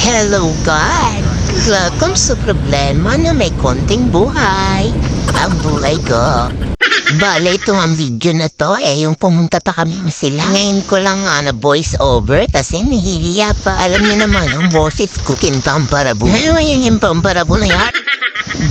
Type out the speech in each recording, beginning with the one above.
Hello God! Welcome sa problema na may konting buhay. Ang buhay ko. Bale, ito ang video na to, yung pumunta pa kami sila. Ngayon ko lang na voice over, kasi nahihiya pa. Alam niyo naman, ang boses ko, Kimpamparabu. Ano yung Kimpamparabu na yan?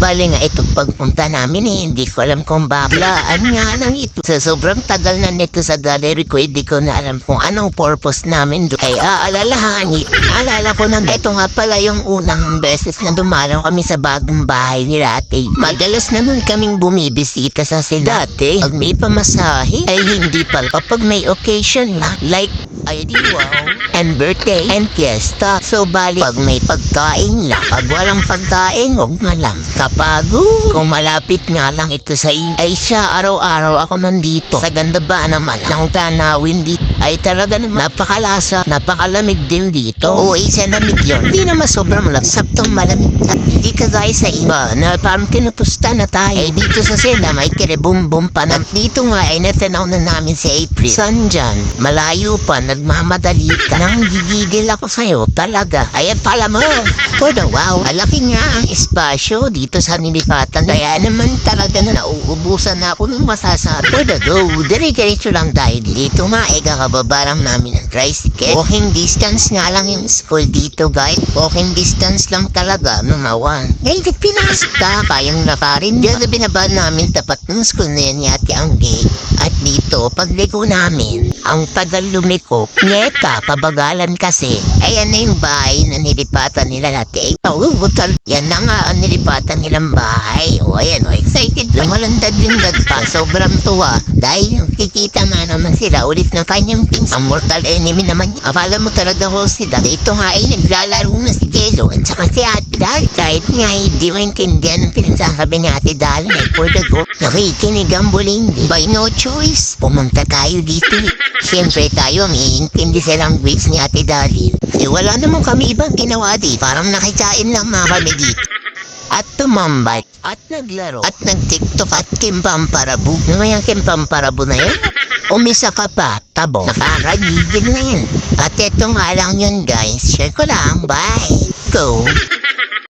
Bale nga ito pagpunta namin hindi ko alam kung baklaan nga lang ito. Sa sobrang tagal na nito sa gallery ko, hindi ko na alam kung anong purpose namin doon. Ay alala ko na ito nga pala yung unang beses na dumalaw kami sa bagong bahay ni Ate. Madalas naman kaming bumibisita sa sila dati. Pag may pamasahe, ay hindi pala. Kapag may occasion like ID wow, and birthday, and fiesta. So bali, pag may pagkain lang. Pag walang pagkain, huwag na lang. Kapag kung malapit nga lang ito sa ay siya, araw-araw ako nandito. Sa ganda ba naman ng tanawin dito ay talaga napakalasa, napakalamig din dito. Oo, isa lamig yun. Hindi naman sobrang lamig, saktong malamig. At hindi kagaya sa iba na parang kinupusta na tayo. Ay dito sa sila may kiribum-bum pa na. Dito nga ay natanaw na namin si April. San dyan? Malayo pa, nagmamadali ka. Nang gigigil ako sa'yo, talaga. Ayan pala mo. Pero wow, malaki nga ang espasyo dito sa nilipatan. Kaya naman talaga na nauubusan na ako ng masasabi. Pero go, dire-diretso lang dahil dito nga kakababa lang namin ng tricycle. Walking distance nga lang yung school dito guys. Walking distance lang talaga, numawan. Ngayon pinasok ka, kayang na pa rin. Diyan na binaba namin tapat ng school na yan yati ang gate. At dito, pagligo namin, ang tagal lumiko, nyeta, pabagalan kasi. Ayan na yung bahay na nilipatan nila natin. Butal. Yan na nga ang nilipatan nilang bahay. O ayan, excited. Lumalandad-lindad pa. Sobrang tuwa. Dahil kikita nga naman sila ulit ng kanyang pins. Ang mortal enemy naman. Akala mo talaga ko si Dag. Ito nga ay naglalaro na si Jello at saka si Ate Dal. Kahit nga hindi mo intindihan ang pinagsasabi ni Ate Dal. For the go. Nakikinig ang buling. By no choice. Pumunta tayo dito. Siyempre tayo may intindi sa language ni Ate Dal. Wala naman kami ibang ginawa di. Parang nakikain lang mga kami dito. At tumambay, at naglaro, at nag-tiktok at Kimpamparabu. Ano yung Kimpamparabu na yun? Umisa ka pa, tabo. Nakakagigil na yun. At eto nga lang yun guys. Share ko lang. Bye. Go.